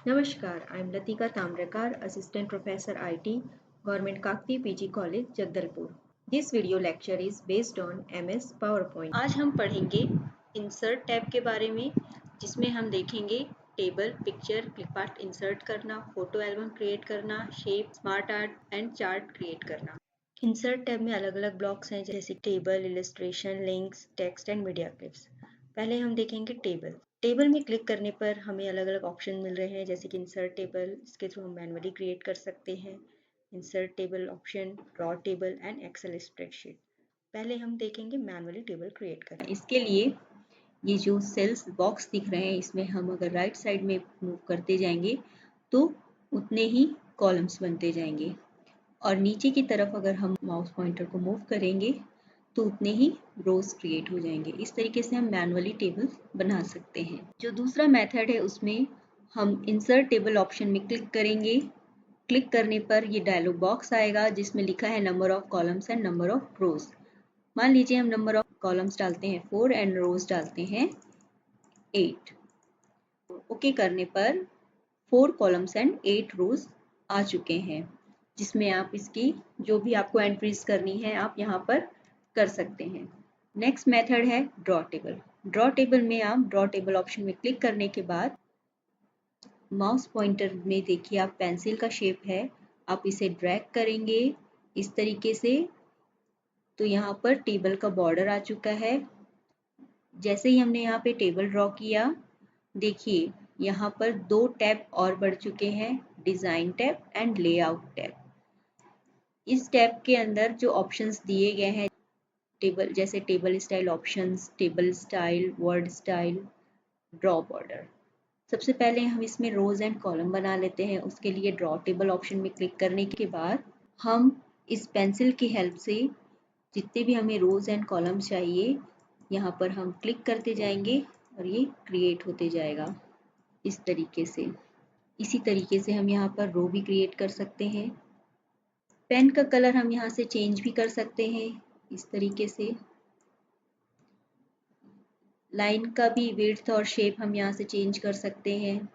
Namaskar, I am Latika Tamrakar, Assistant Professor IT, Government Kakti PG College, Jagdalpur. This video lecture is based on MS PowerPoint. आज हम पढ़ेंगे insert tab के बारे में, जिसमें हम देखेंगे table, picture, clip art insert करना, फोटो एल्बम क्रिएट करना, shape, smart art and chart create करना। इंसर्ट टैब में अलग अलग ब्लॉक्स हैं, जैसे table, illustration, links, text and media clips. पहले हम देखेंगे टेबल। टेबल में क्लिक करने पर हमें अलग अलग ऑप्शन मिल रहे हैं, जैसे कि इंसर्ट टेबल, इसके थ्रू हम मैनुअली क्रिएट कर सकते हैं। Insert table option, draw table and Excel spreadsheet. पहले हम देखेंगे मैनुअली टेबल क्रिएट करना। इसके लिए ये जो सेल्स बॉक्स दिख रहे हैं, इसमें हम अगर राइट साइड में मूव करते जाएंगे तो उतने ही कॉलम्स बनते जाएंगे, और नीचे की तरफ अगर हम माउस पॉइंटर को मूव करेंगे तो उतने ही रोज क्रिएट हो जाएंगे। इस तरीके से हम मैनुअली टेबल बना सकते हैं। जो दूसरा मेथड है, उसमें हम इंसर्ट टेबल ऑप्शन में क्लिक करेंगे। क्लिक करने पर ये डायलॉग बॉक्स आएगा, जिसमें लिखा है number of columns and number of रोज। मान लीजिए हम नंबर ऑफ कॉलम्स डालते हैं 4 एंड रोज डालते हैं 8। ओके करने पर 4 कॉलम्स एंड 8 रोज आ चुके हैं, जिसमें आप इसकी जो भी आपको एंट्रीज करनी है आप यहाँ पर कर सकते हैं। नेक्स्ट मेथड है ड्रॉ टेबल। ड्रॉ टेबल में आप ड्रॉ टेबल ऑप्शन में क्लिक करने के बाद माउस पॉइंटर में देखिए आप पेंसिल का शेप है, आप इसे ड्रैग करेंगे इस तरीके से, तो यहाँ पर टेबल का बॉर्डर आ चुका है। जैसे ही हमने यहाँ पे टेबल ड्रॉ किया, देखिए यहाँ पर 2 टैब और बढ़ चुके हैं, design tab and layout tab. इस टैब के अंदर जो ऑप्शंस दिए गए हैं टेबल, जैसे table style options, table style, word style, draw border. सबसे पहले हम इसमें रोज एंड कॉलम बना लेते हैं। उसके लिए ड्रॉ टेबल ऑप्शन में क्लिक करने के बाद हम इस पेंसिल की हेल्प से जितने भी हमें रोज एंड कॉलम चाहिए, यहाँ पर हम क्लिक करते जाएंगे और ये क्रिएट होते जाएगा इस तरीके से। इसी तरीके से हम यहाँ पर रो भी क्रिएट कर सकते हैं। पेन का कलर हम यहाँ से चेंज भी कर सकते हैं इस तरीके से। लाइन का भी विड्थ और शेप हम यहाँ से चेंज कर सकते हैं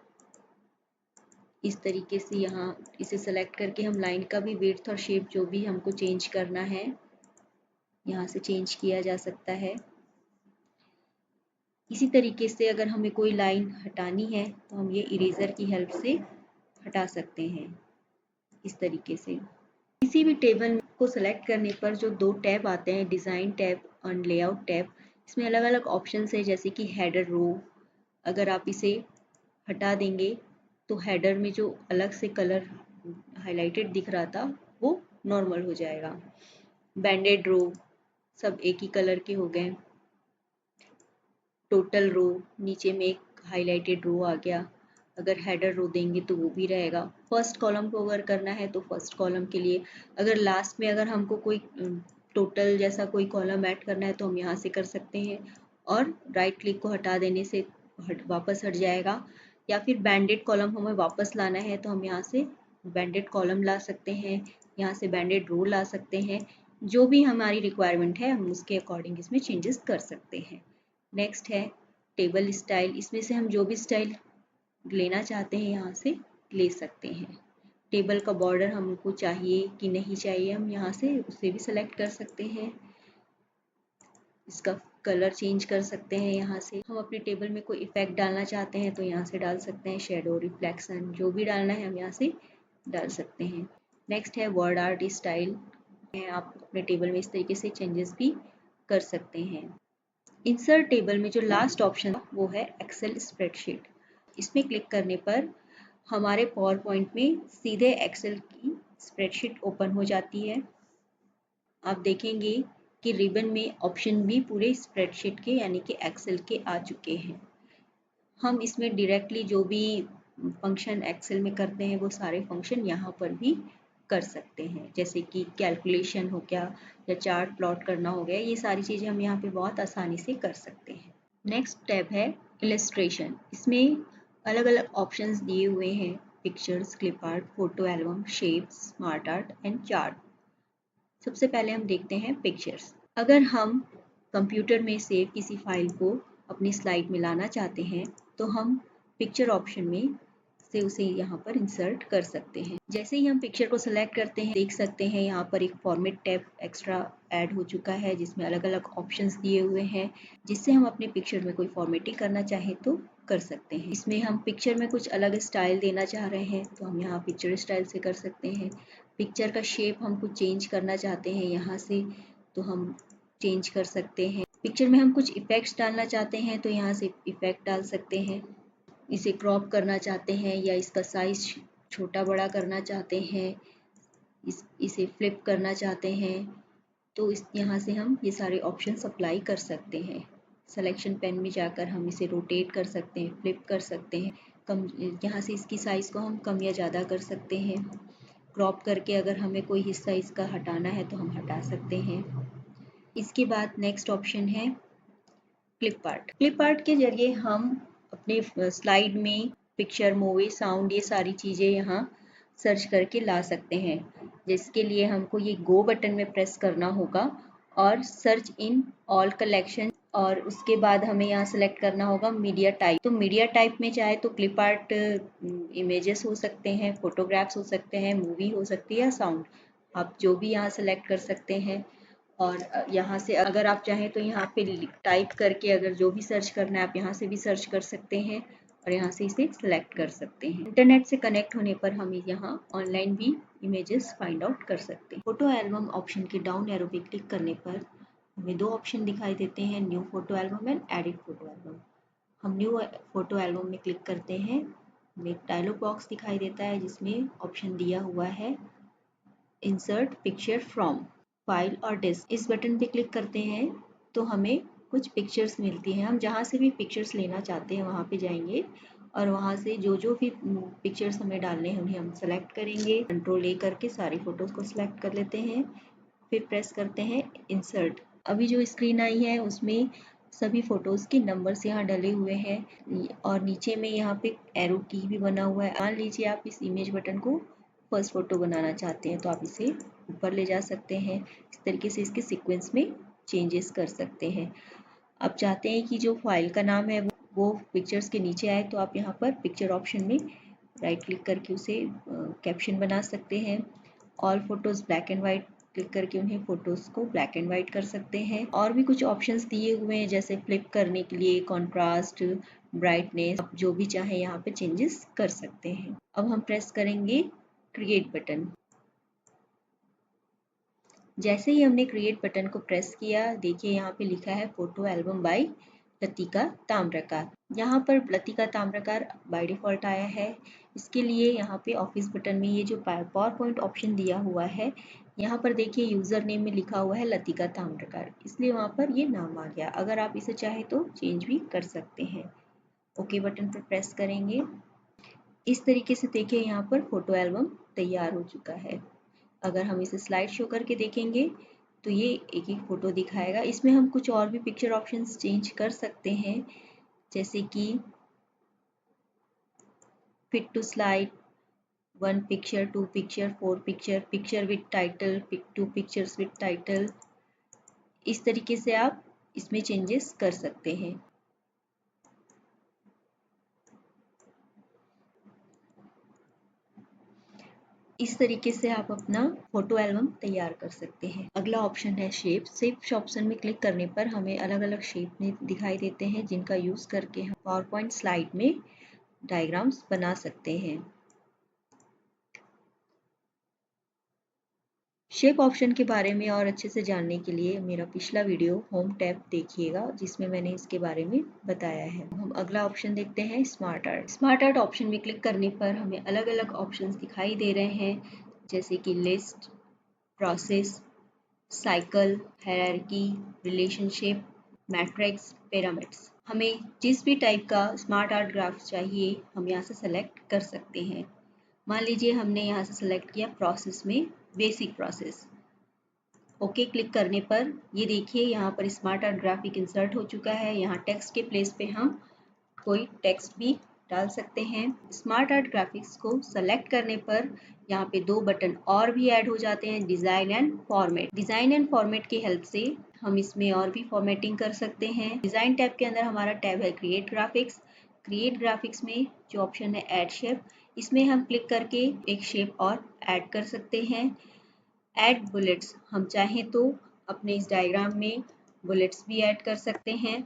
इस तरीके से। यहाँ इसे सेलेक्ट करके हम लाइन का भी विड्थ और शेप जो भी हमको चेंज करना है यहाँ से चेंज किया जा सकता है। इसी तरीके से अगर हमें कोई लाइन हटानी है तो हम ये इरेजर की हेल्प से हटा सकते हैं इस तरीके से। किसी भी टेबल को सेलेक्ट करने पर जो 2 टैब आते हैं, डिज़ाइन टैब और लेआउट टैब, इसमें अलग अलग ऑप्शंस है, जैसे कि हेडर रो। अगर आप इसे हटा देंगे तो हेडर में जो अलग से कलर हाइलाइटेड दिख रहा था वो नॉर्मल हो जाएगा। बैंडेड रो, सब एक ही कलर के हो गए। टोटल रो, नीचे में एक हाइलाइटेड रो आ गया। अगर हेडर रो देंगे तो वो भी रहेगा। फर्स्ट कॉलम को अगर करना है तो फर्स्ट कॉलम के लिए, अगर लास्ट में अगर हमको कोई टोटल जैसा कोई कॉलम ऐड करना है तो हम यहाँ से कर सकते हैं, और राइट क्लिक को हटा देने से वापस हट जाएगा। या फिर बैंडेड कॉलम हमें वापस लाना है तो हम यहाँ से बैंडेड कॉलम ला सकते हैं, यहाँ से बैंडेड रो ला सकते हैं। जो भी हमारी रिक्वायरमेंट है हम उसके अकॉर्डिंग इसमें चेंजेस कर सकते हैं। नेक्स्ट है टेबल स्टाइल। इसमें से हम जो भी स्टाइल लेना चाहते हैं यहाँ से ले सकते हैं। टेबल का बॉर्डर हमको चाहिए कि नहीं चाहिए, हम यहाँ से उसे भी सेलेक्ट कर सकते हैं। इसका कलर चेंज कर सकते हैं। यहाँ से हम अपने टेबल में कोई इफेक्ट डालना चाहते हैं तो यहाँ से डाल सकते हैं। शेडो, रिफ्लेक्शन, जो भी डालना है हम यहाँ से डाल सकते हैं। नेक्स्ट है वर्ड आर्ट स्टाइल। आप अपने टेबल में इस तरीके से चेंजेस भी कर सकते हैं। इंसर्ट टेबल में जो लास्ट ऑप्शन वो है एक्सेल स्प्रेडशीट। इसमें क्लिक करने पर हमारे पावर पॉइंट में सीधे एक्सेल की स्प्रेडशीट ओपन हो जाती है। आप देखेंगे कि रिबन में ऑप्शन भी पूरे स्प्रेडशीट के यानी कि एक्सेल के आ चुके हैं। हम इसमें डायरेक्टली जो भी फंक्शन एक्सेल में करते हैं वो सारे फंक्शन यहाँ पर भी कर सकते हैं, जैसे कि कैलकुलेशन हो गया या चार्ट प्लॉट करना हो गया। ये सारी चीज़ें हम यहाँ पे बहुत आसानी से कर सकते हैं। नेक्स्ट टैब है इलस्ट्रेशन। इसमें अलग अलग ऑप्शंस दिए हुए हैं, pictures, clip art, photo album, shapes, smart art and chart. सबसे पहले हम देखते हैं पिक्चर्स। अगर हम कंप्यूटर में सेव किसी फाइल को अपनी स्लाइड में लाना चाहते हैं तो हम पिक्चर ऑप्शन में से उसे यहाँ पर इंसर्ट कर सकते हैं। जैसे ही हम पिक्चर को सिलेक्ट करते हैं, देख सकते हैं यहाँ पर एक फॉर्मेट टैब एक्स्ट्रा ऐड हो चुका है, जिसमें अलग अलग ऑप्शंस दिए हुए हैं, जिससे हम अपने पिक्चर में कोई फॉर्मेटिंग करना चाहें तो कर सकते हैं। इसमें हम पिक्चर में कुछ अलग स्टाइल देना चाह रहे हैं तो हम यहाँ पिक्चर स्टाइल से कर सकते हैं। पिक्चर का शेप हम कुछ चेंज करना चाहते हैं यहाँ से तो हम चेंज कर सकते हैं। पिक्चर में हम कुछ इफेक्ट्स डालना चाहते हैं तो यहाँ से इफेक्ट डाल सकते हैं। इसे क्रॉप करना चाहते हैं या इसका साइज छोटा बड़ा करना चाहते हैं, इसे फ्लिप करना चाहते हैं तो यहाँ से हम ये सारे ऑप्शंस अप्लाई कर सकते हैं। सिलेक्शन पेन में जाकर हम इसे रोटेट कर सकते हैं, फ्लिप कर सकते हैं, कम यहाँ से इसकी साइज़ को हम कम या ज़्यादा कर सकते हैं। क्रॉप करके अगर हमें कोई हिस्सा इसका हटाना है तो हम हटा सकते हैं। इसके बाद नेक्स्ट ऑप्शन है क्लिप आर्ट। क्लिप आर्ट के जरिए हम अपने स्लाइड में पिक्चर, मूवी, साउंड, ये सारी चीज़ें यहाँ सर्च करके ला सकते हैं, जिसके लिए हमको ये गो बटन में प्रेस करना होगा और सर्च इन ऑल कलेक्शन, और उसके बाद हमें यहाँ सेलेक्ट करना होगा मीडिया टाइप। तो मीडिया टाइप में चाहे तो क्लिप आर्ट इमेजेस हो सकते हैं, फोटोग्राफ्स हो सकते हैं, मूवी हो सकती है या साउंड, आप जो भी यहाँ सेलेक्ट कर सकते हैं। और यहाँ से अगर आप चाहें तो यहाँ पे टाइप करके अगर जो भी सर्च करना है आप यहाँ से भी सर्च कर सकते हैं और यहाँ से इसे सिलेक्ट कर सकते हैं। इंटरनेट से कनेक्ट होने पर हम यहाँ ऑनलाइन भी इमेजेस फाइंड आउट कर सकते हैं। फोटो एल्बम ऑप्शन के डाउन एरो पे क्लिक करने पर हमें दो ऑप्शन दिखाई देते हैं, new photo album and edit photo album. हम न्यू फोटो एल्बम में क्लिक करते हैं, हमें एक डायलॉग बॉक्स दिखाई देता है जिसमें ऑप्शन दिया हुआ है इंसर्ट पिक्चर फ्रॉम फाइल और डिस्क। इस बटन पे क्लिक करते हैं तो हमें कुछ पिक्चर्स मिलती हैं। हम जहाँ से भी पिक्चर्स लेना चाहते हैं वहाँ पे जाएंगे और वहाँ से जो जो भी पिक्चर्स हमें डालने हैं उन्हें हम सेलेक्ट करेंगे। कंट्रोल ए करके सारी फोटोज़ को सिलेक्ट कर लेते हैं, फिर प्रेस करते हैं इंसर्ट। अभी जो स्क्रीन आई है उसमें सभी फोटोज़ के नंबर्स यहाँ डले हुए हैं और नीचे में यहाँ पे एरो की भी बना हुआ है। मान लीजिए आप इस इमेज बटन को फर्स्ट फोटो बनाना चाहते हैं तो आप इसे ऊपर ले जा सकते हैं। इस तरीके से इसके सीक्वेंस में चेंजेस कर सकते हैं। आप चाहते हैं कि जो फाइल का नाम है वो पिक्चर्स के नीचे आए तो आप यहाँ पर पिक्चर ऑप्शन में राइट क्लिक करके उसे कैप्शन बना सकते हैं। All photos black and white click करके उन्हें फोटोज़ को ब्लैक एंड वाइट कर सकते हैं। और भी कुछ ऑप्शंस दिए हुए हैं जैसे फ्लिप करने के लिए कॉन्ट्रास्ट, ब्राइटनेस, आप जो भी चाहें यहाँ पे चेंजेस कर सकते हैं। अब हम प्रेस करेंगे क्रिएट बटन। जैसे ही हमने क्रिएट बटन को प्रेस किया, देखिए यहाँ पे लिखा है photo album by Latika Tamrakar. यहाँ पर लतिका ताम्रकार बाय डिफॉल्ट आया है। इसके लिए यहाँ पे ऑफिस बटन में ये जो पावर पॉइंट ऑप्शन दिया हुआ है, यहाँ पर देखिए यूजर नेम में लिखा हुआ है लतिका ताम्रकार, इसलिए वहाँ पर ये नाम आ गया। अगर आप इसे चाहे तो चेंज भी कर सकते हैं। ओके बटन पर प्रेस करेंगे। इस तरीके से देखिए यहाँ पर फोटो एल्बम तैयार हो चुका है। अगर हम इसे स्लाइड शो करके देखेंगे तो ये एक एक फोटो दिखाएगा। इसमें हम कुछ और भी पिक्चर ऑप्शंस चेंज कर सकते हैं, जैसे कि fit to slide, 1 picture, 2 picture, 4 picture, picture with title, 2 pictures with title. इस तरीके से आप इसमें चेंजेस कर सकते हैं। इस तरीके से आप अपना फोटो एल्बम तैयार कर सकते हैं। अगला ऑप्शन है शेप। शेप ऑप्शन में क्लिक करने पर हमें अलग अलग शेप में दिखाई देते हैं, जिनका यूज करके हम पावर पॉइंट स्लाइड में डायग्राम्स बना सकते हैं। शेप ऑप्शन के बारे में और अच्छे से जानने के लिए मेरा पिछला वीडियो होम टैब देखिएगा, जिसमें मैंने इसके बारे में बताया है। हम अगला ऑप्शन देखते हैं smart art. Smart art option में क्लिक करने पर हमें अलग अलग ऑप्शंस दिखाई दे रहे हैं, जैसे कि list, process, cycle, hierarchy, relationship, matrix, pyramids. हमें जिस भी टाइप का स्मार्ट आर्ट ग्राफ चाहिए हम यहाँ से सेलेक्ट कर सकते हैं। मान लीजिए हमने यहाँ से सेलेक्ट किया प्रोसेस में बेसिक प्रोसेस। ओके क्लिक करने पर ये देखिए यहाँ पर स्मार्ट आर्ट ग्राफिक इंसर्ट हो चुका है। यहाँ टेक्स्ट के प्लेस पे हम कोई टेक्स्ट भी डाल सकते हैं। स्मार्ट आर्ट ग्राफिक्स को सेलेक्ट करने पर यहाँ पे दो बटन और भी ऐड हो जाते हैं, design and format. Design and format की हेल्प से हम इसमें और भी फॉर्मेटिंग कर सकते हैं। डिजाइन टैब के अंदर हमारा टैब है क्रिएट ग्राफिक्स। क्रिएट ग्राफिक्स में जो ऑप्शन है ऐड शेप, इसमें हम क्लिक करके एक शेप और ऐड कर सकते हैं। ऐड बुलेट्स, हम चाहें तो अपने इस डायग्राम में बुलेट्स भी ऐड कर सकते हैं।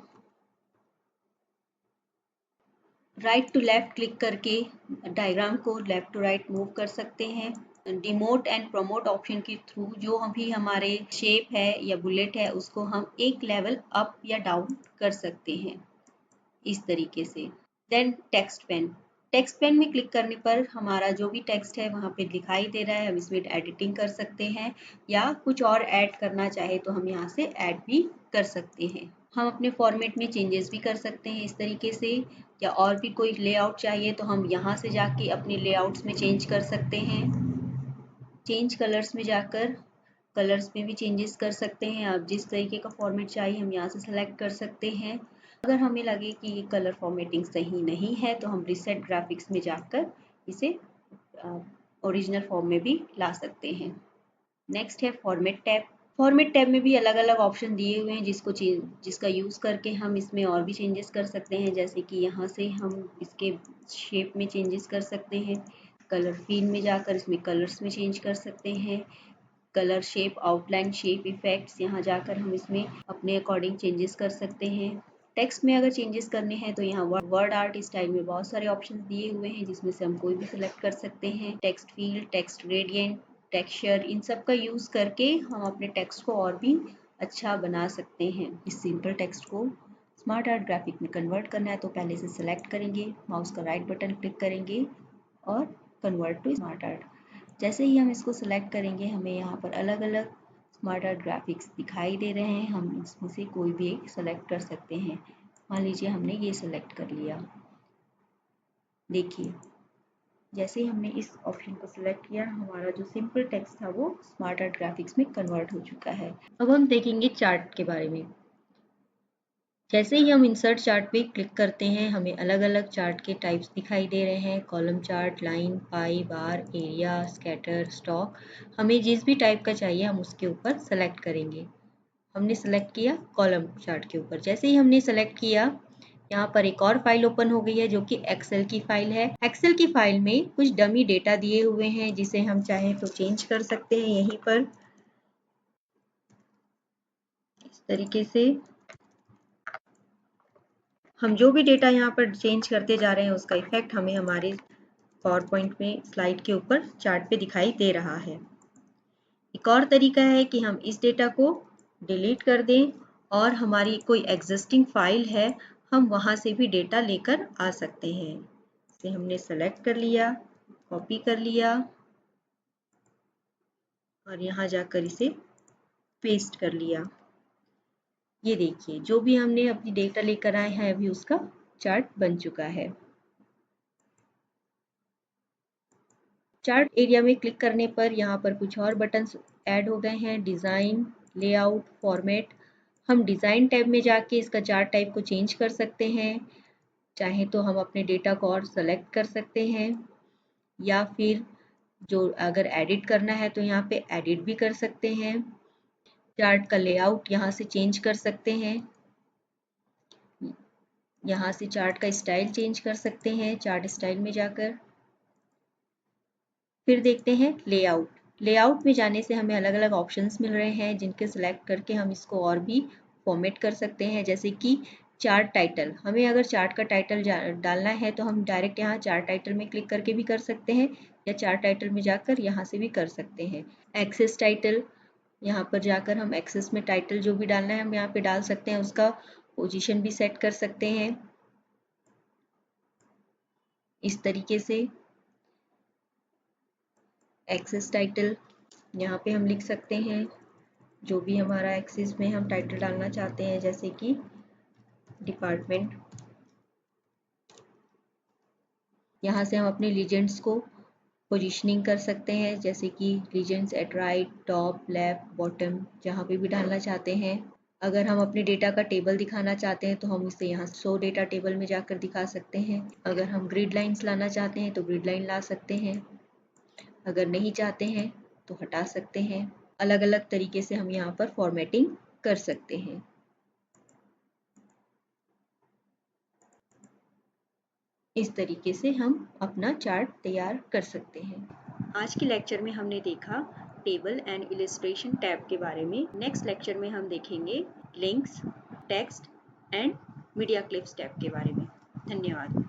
राइट टू लेफ्ट क्लिक करके डायग्राम को लेफ्ट टू राइट मूव कर सकते हैं। डिमोट एंड प्रमोट ऑप्शन के थ्रू जो भी हमारे शेप है या बुलेट है उसको हम एक लेवल अप या डाउन कर सकते हैं इस तरीके से। देन टेक्स्ट पेन में क्लिक करने पर हमारा जो भी टेक्स्ट है वहाँ पे दिखाई दे रहा है। हम इसमें एडिटिंग कर सकते हैं या कुछ और ऐड करना चाहे तो हम यहाँ से ऐड भी कर सकते हैं। हम अपने फॉर्मेट में चेंजेस भी कर सकते हैं इस तरीके से, या और भी कोई लेआउट चाहिए तो हम यहाँ से जाके अपने लेआउट्स में चेंज कर सकते हैं। चेंज कलर्स में जाकर कलर्स में भी चेंजेस कर सकते हैं। आप जिस तरीके का फॉर्मेट चाहिए हम यहाँ से सेलेक्ट कर सकते हैं। अगर हमें लगे कि ये कलर फॉर्मेटिंग सही नहीं है तो हम रिसेट ग्राफिक्स में जाकर इसे ओरिजिनल फॉर्म में भी ला सकते हैं। नेक्स्ट है फॉर्मेट टैब। फॉर्मेट टैब में भी अलग अलग ऑप्शन दिए हुए हैं जिसका यूज़ करके हम इसमें और भी चेंजेस कर सकते हैं। जैसे कि यहाँ से हम इसके शेप में चेंजेस कर सकते हैं। कलर फील्ड में जाकर इसमें कलर्स में चेंज कर सकते हैं। Colour shape outline shape effects, यहाँ जाकर हम इसमें अपने अकॉर्डिंग चेंजेस कर सकते हैं। टेक्स्ट में अगर चेंजेस करने हैं तो यहाँ वर्ड आर्ट स्टाइल में बहुत सारे ऑप्शंस दिए हुए हैं जिसमें से हम कोई भी सिलेक्ट कर सकते हैं। Text field, text gradient, texture, इन सब का यूज़ करके हम अपने टेक्स्ट को और भी अच्छा बना सकते हैं। इस सिंपल टेक्स्ट को स्मार्ट आर्ट ग्राफिक में कन्वर्ट करना है तो पहले से सिलेक्ट करेंगे, माउस का राइट बटन क्लिक करेंगे और कन्वर्ट टू स्मार्ट आर्ट। जैसे ही हम इसको सिलेक्ट करेंगे हमें यहाँ पर अलग अलग स्मार्ट आर्ट ग्राफिक्स दिखाई दे रहे हैं। हम इसमें से कोई भी एक सिलेक्ट कर सकते हैं। मान लीजिए हमने ये सिलेक्ट कर लिया। देखिए जैसे ही हमने इस ऑप्शन को सिलेक्ट किया हमारा जो सिंपल टेक्स्ट था वो स्मार्ट आर्ट ग्राफिक्स में कन्वर्ट हो चुका है। अब हम देखेंगे चार्ट के बारे में। जैसे ही हम इंसर्ट चार्ट पे क्लिक करते हैं हमें अलग अलग चार्ट के टाइप्स दिखाई दे रहे हैं। कॉलम चार्ट, लाइन, पाई, बार, एरिया, स्कैटर, स्टॉक। हमें जिस भी टाइप का चाहिए हम उसके ऊपर सेलेक्ट करेंगे। हमने सेलेक्ट किया कॉलम चार्ट के ऊपर। जैसे ही हमने सेलेक्ट किया यहाँ पर एक और फाइल ओपन हो गई है जो कि एक्सेल की फाइल है। एक्सेल की फाइल में कुछ डमी डेटा दिए हुए हैं जिसे हम चाहें तो चेंज कर सकते हैं यहीं पर इस तरीके से। हम जो भी डेटा यहाँ पर चेंज करते जा रहे हैं उसका इफेक्ट हमें हमारे पावर पॉइंट में स्लाइड के ऊपर चार्ट पे दिखाई दे रहा है। एक और तरीका है कि हम इस डेटा को डिलीट कर दें और हमारी कोई एग्जिस्टिंग फाइल है हम वहाँ से भी डेटा लेकर आ सकते हैं। इसे हमने सेलेक्ट कर लिया, कॉपी कर लिया और यहाँ जाकर इसे पेस्ट कर लिया। ये देखिए जो भी हमने अपनी डेटा लेकर आए हैं अभी उसका चार्ट बन चुका है। चार्ट एरिया में क्लिक करने पर यहाँ पर कुछ और बटन्स ऐड हो गए हैं। Design, layout, format. हम डिज़ाइन टैब में जाके इसका चार्ट टाइप को चेंज कर सकते हैं। चाहे तो हम अपने डेटा को और सेलेक्ट कर सकते हैं या फिर जो अगर एडिट करना है तो यहाँ पे एडिट भी कर सकते हैं। चार्ट का लेआउट यहाँ से चेंज कर सकते हैं। यहाँ से चार्ट का स्टाइल चेंज कर सकते हैं चार्ट स्टाइल में जाकर। फिर देखते हैं लेआउट। लेआउट में जाने से हमें अलग अलग ऑप्शंस मिल रहे हैं जिनके सिलेक्ट करके हम इसको और भी फॉर्मेट कर सकते हैं। जैसे कि चार्ट टाइटल, हमें अगर चार्ट का टाइटल डालना है तो हम डायरेक्ट यहाँ चार्ट टाइटल में क्लिक करके भी कर सकते हैं या चार्ट टाइटल में जाकर यहाँ से भी कर सकते हैं। एक्सेस टाइटल, यहाँ पर जाकर हम एक्सेस में टाइटल जो भी डालना है हम यहाँ पे डाल सकते हैं, उसका पोजीशन भी सेट कर सकते हैं इस तरीके से। एक्सेस टाइटल यहाँ पे हम लिख सकते हैं जो भी हमारा एक्सेस में हम टाइटल डालना चाहते हैं, जैसे कि डिपार्टमेंट। यहाँ से हम अपने लीजेंड्स को पोजीशनिंग कर सकते हैं जैसे कि legends at right, top, left, bottom, जहाँ पे भी डालना चाहते हैं। अगर हम अपने डेटा का टेबल दिखाना चाहते हैं तो हम इसे यहाँ शो डेटा टेबल में जाकर दिखा सकते हैं। अगर हम ग्रिड लाइंस लाना चाहते हैं तो ग्रिड लाइन ला सकते हैं, अगर नहीं चाहते हैं तो हटा सकते हैं। अलग अलग तरीके से हम यहाँ पर फॉर्मेटिंग कर सकते हैं। इस तरीके से हम अपना चार्ट तैयार कर सकते हैं। आज के लेक्चर में हमने देखा टेबल एंड इलिस्ट्रेशन टैब के बारे में। नेक्स्ट लेक्चर में हम देखेंगे links, text and media clips tab के बारे में। धन्यवाद।